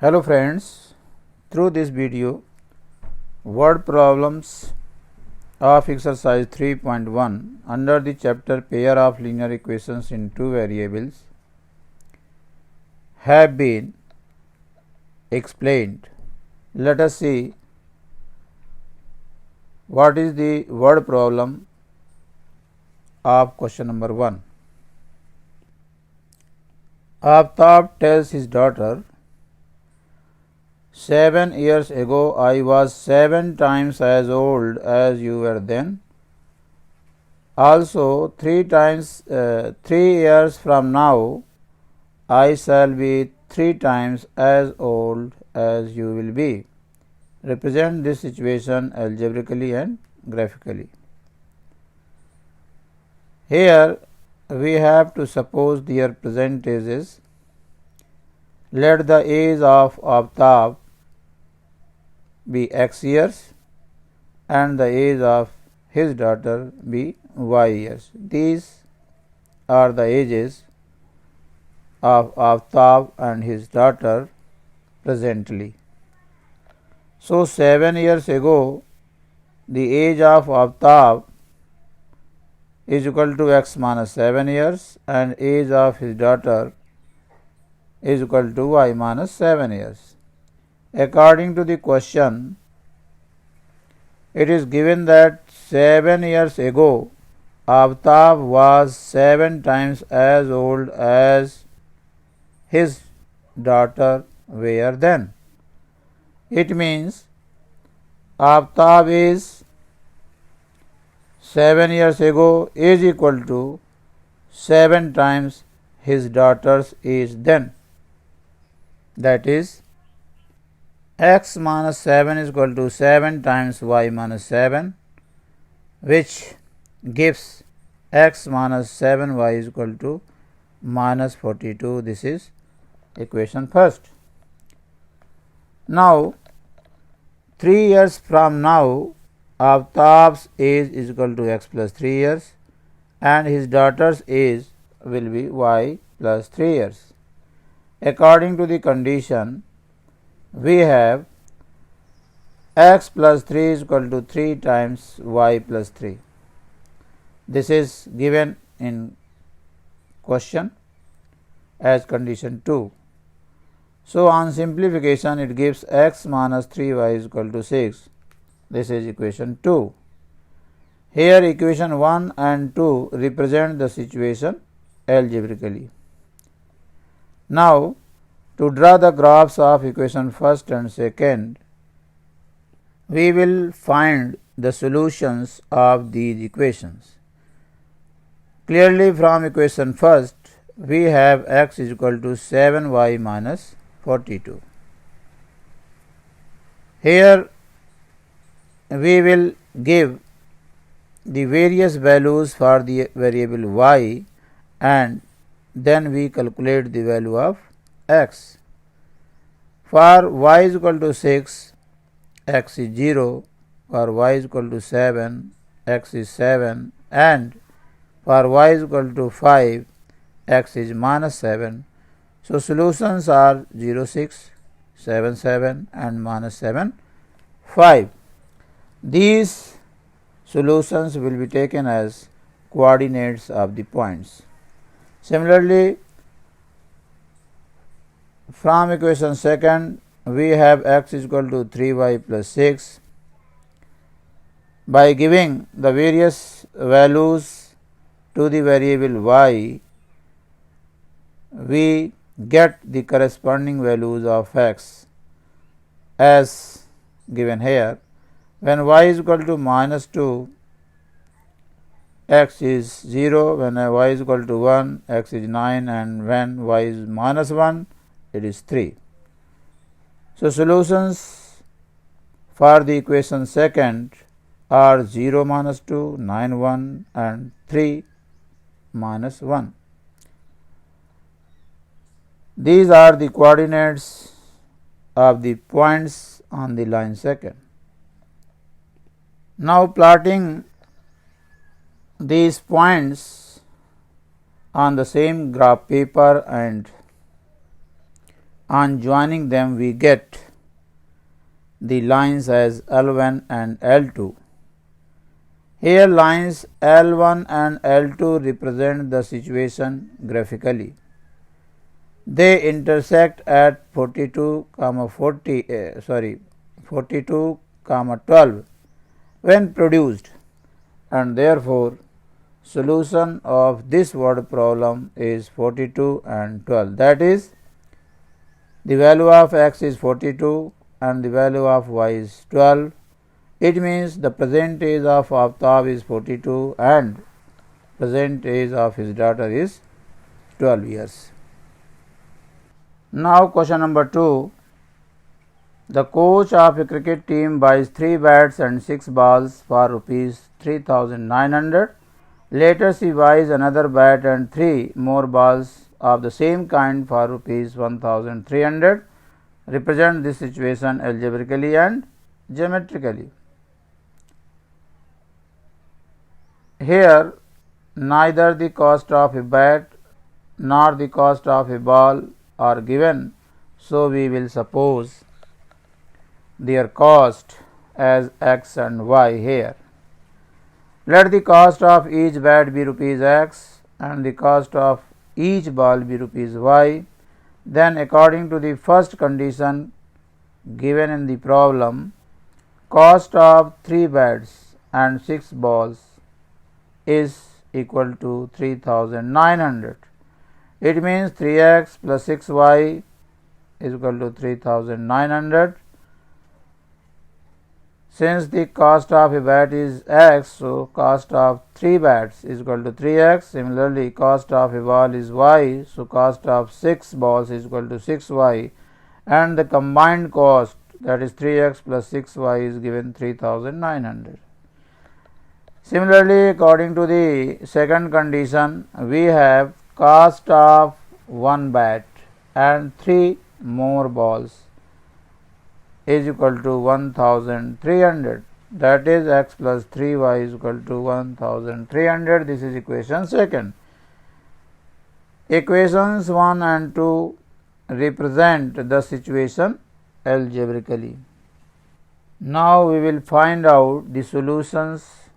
Hello friends, through this video word problems of exercise 3.1 under the chapter pair of linear equations in two variables have been explained. Let us see what is the word problem of question number 1. Aftab tells his daughter, 7 years ago I was 7 times as old as you were then. Also 3 years from now I shall be 3 times as old as you will be. Represent this situation algebraically and graphically. Here we have to suppose their present ages. Let the age of Aftab be x years and the age of his daughter be y years. These are the ages of Aftab and his daughter presently. So 7 years ago the age of Aftab is equal to x minus 7 years and age of his daughter is equal to y minus 7 years. According to the question, it is given that 7 years ago Aftab was 7 times as old as his daughter were then. It means Aftab is 7 years ago is equal to 7 times his daughter's age then. That is, x minus 7 is equal to 7 times y minus 7, which gives x minus 7y is equal to minus 42. This is equation first. Now 3 years from now Aftab's age is equal to x plus 3 years and his daughter's age will be y plus 3 years. According to the condition, we have x plus 3 is equal to 3 times y plus 3. This is given in question as condition 2. So on simplification it gives x minus 3y is equal to 6. This is equation 2. Here equation 1 and 2 represent the situation algebraically. Now to draw the graphs of equation first and second, we will find the solutions of these equations. Clearly from equation first, we have x is equal to 7y minus 42. Here we will give the various values for the variable y and then we calculate the value of x. For y is equal to 6, x is 0, for y is equal to 7, x is 7, and for y is equal to 5, x is minus 7. So solutions are 0, 6, 7, 7 and minus 7, 5. These solutions will be taken as coordinates of the points. Similarly, from equation second, we have x is equal to 3y plus 6. By giving the various values to the variable y, we get the corresponding values of x as given here. When y is equal to minus 2, x is 0, when y is equal to 1, x is 9, and when y is minus 1, it is 3. So solutions for the equation second are 0 minus 2, 9 1 and 3 minus 1. These are the coordinates of the points on the line second. Now plotting these points on the same graph paper and On joining them, we get the lines as L1 and L2. Here lines L1 and L2 represent the situation graphically. They intersect at 42, 42, 12 when produced, and therefore solution of this word problem is 42 and 12. That is, the value of x is 42 and the value of y is 12. It means the present age of Aftab is 42 and present age of his daughter is 12 years. Now question number 2. The coach of a cricket team buys 3 bats and 6 balls for rupees 3,900. Later she buys another bat and 3 more balls of the same kind for rupees 1,300. Represent this situation algebraically and geometrically. Here neither the cost of a bat nor the cost of a ball are given, so we will suppose their cost as x and y here. Let the cost of each bat be rupees x and the cost of each ball be rupees y. Then according to the first condition given in the problem, cost of 3 bats and 6 balls is equal to 3,900. It means 3x plus 6y is equal to 3,900. Since the cost of a bat is x, so cost of 3 bats is equal to 3x. Similarly, cost of a ball is y, so cost of 6 balls is equal to 6y, and the combined cost, that is 3x plus 6y, is given 3,900. Similarly, according to the second condition, we have cost of 1 bat and 3 more balls is equal to 1,300. That is x plus 3y is equal to 1,300. This is equation second. Equations 1 and 2 represent the situation algebraically. Now we will find out the solutions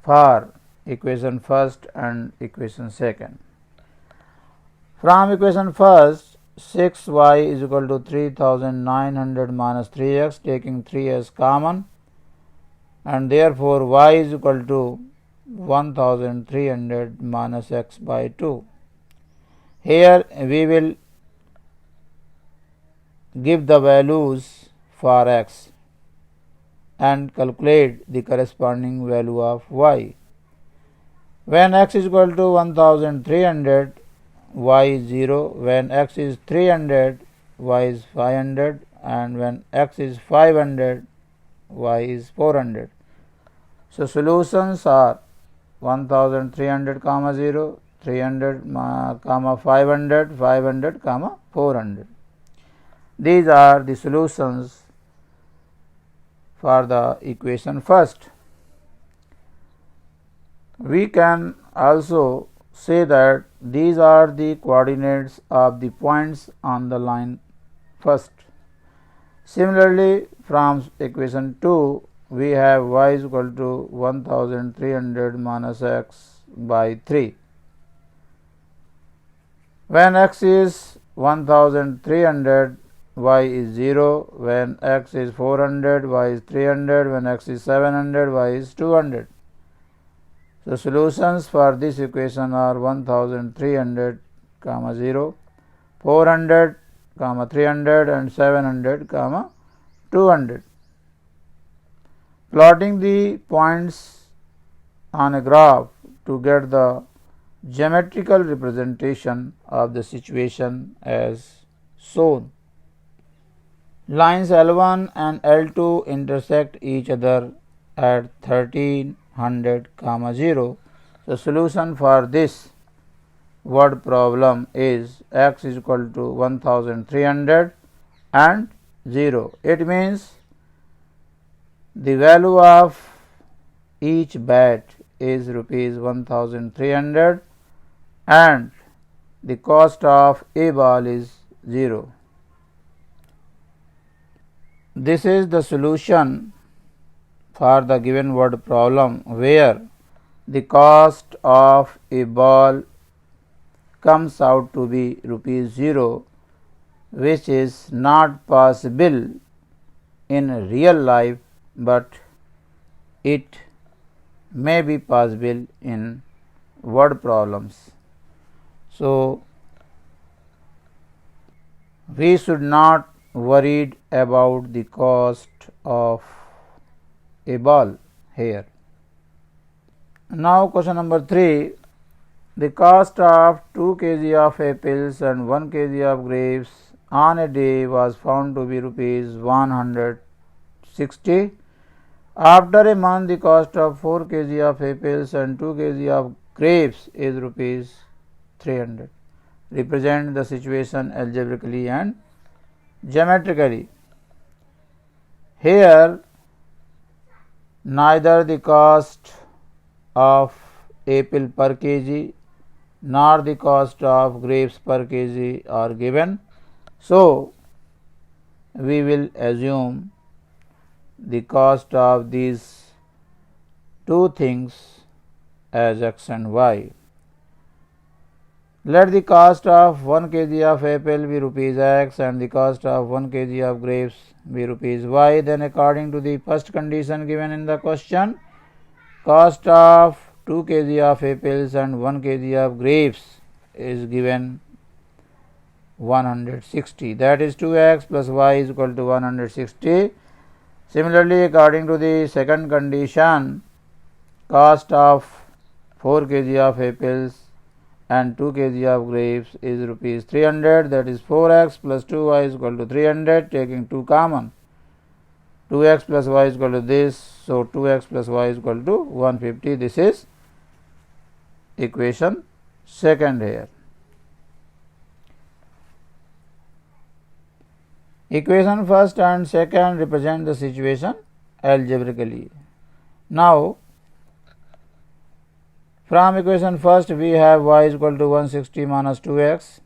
for equation first and equation second. From equation first, 6y is equal to 3,900 minus 3x, taking 3 as common, and therefore y is equal to 1,300 minus x by 2. Here we will give the values for x and calculate the corresponding value of y. When x is equal to 1,300, y is 0. When x is 300, y is 500, and when x is 500, y is 400. So solutions are 1,300, 0, 300, 500, 500, 400. These are the solutions for the equation first. We can also say that these are the coordinates of the points on the line first. Similarly, from equation 2, we have y is equal to 1,300 minus x by 3. When x is 1,300, y is 0. When x is 400, y is 300. When x is 700, y is 200. So solutions for this equation are 1,300, 0, 400, 300, and 700, 200. Plotting the points on a graph to get the geometrical representation of the situation as shown. Lines L1 and L2 intersect each other at 1300, 0. The solution for this word problem is x is equal to 1,300 and 0. It means the value of each bat is rupees 1,300 and the cost of a ball is 0. This is the solution for the given word problem, where the cost of a ball comes out to be ₹0, which is not possible in real life, but it may be possible in word problems. So, we should not worried about the cost of a ball here. Now, question number 3. The cost of 2 kg of apples and 1 kg of grapes on a day was found to be ₹160. After a month, the cost of 4 kg of apples and 2 kg of grapes is ₹300. Represent the situation algebraically and geometrically. Here, neither the cost of apple per kg nor the cost of grapes per kg are given. So, we will assume the cost of these two things as x and y. Let the cost of 1 kg of apple be ₹x and the cost of 1 kg of grapes be ₹y. Then, according to the first condition given in the question, cost of 2 kg of apples and 1 kg of grapes is given 160, that is 2x plus y is equal to 160. Similarly, according to the second condition, cost of 4 kg of apples and 2 kg of grapes is ₹300, that is 4x plus 2y is equal to 300, taking 2 common. 2x plus y is equal to this, so 2x plus y is equal to 150. This is equation second here. Equation first and second represent the situation algebraically. Now, from equation first we have y is equal to 160 minus 2x.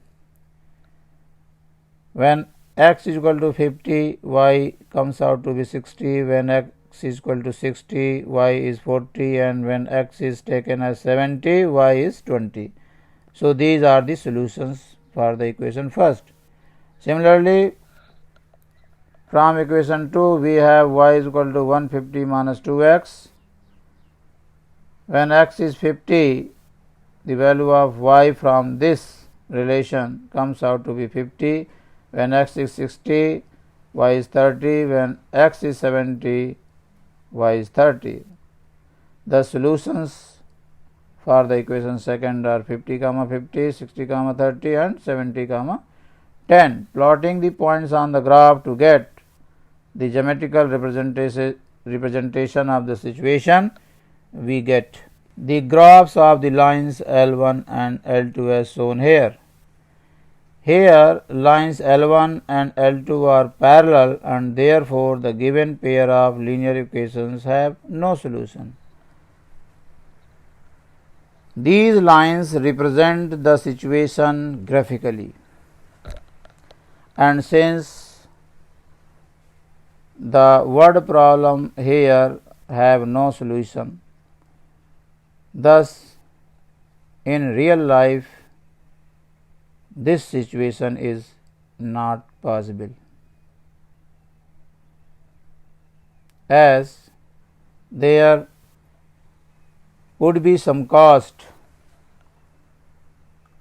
When x is equal to 50, y comes out to be 60. When x is equal to 60, y is 40, and when x is taken as 70, y is 20. So, these are the solutions for the equation first. Similarly, from equation 2 we have y is equal to 150 minus 2x. When x is 50, the value of y from this relation comes out to be 50. When x is 60, y is 30. When x is 70, y is 30. The solutions for the equation second are 50, 50, 60, 30 and 70, 10. Plotting the points on the graph to get the geometrical representation of the situation, we get the graphs of the lines L1 and L2 as shown here. Here, lines L1 and L2 are parallel and therefore the given pair of linear equations have no solution. These lines represent the situation graphically, and since the word problem here have no solution, thus in real life this situation is not possible, as there would be some cost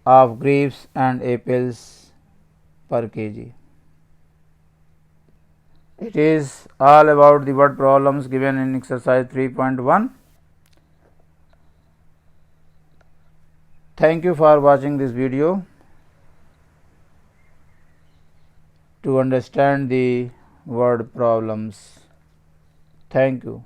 of grapes and apples per kg. It is all about the word problems given in exercise 3.1. Thank you for watching this video. To understand the word problems. Thank you.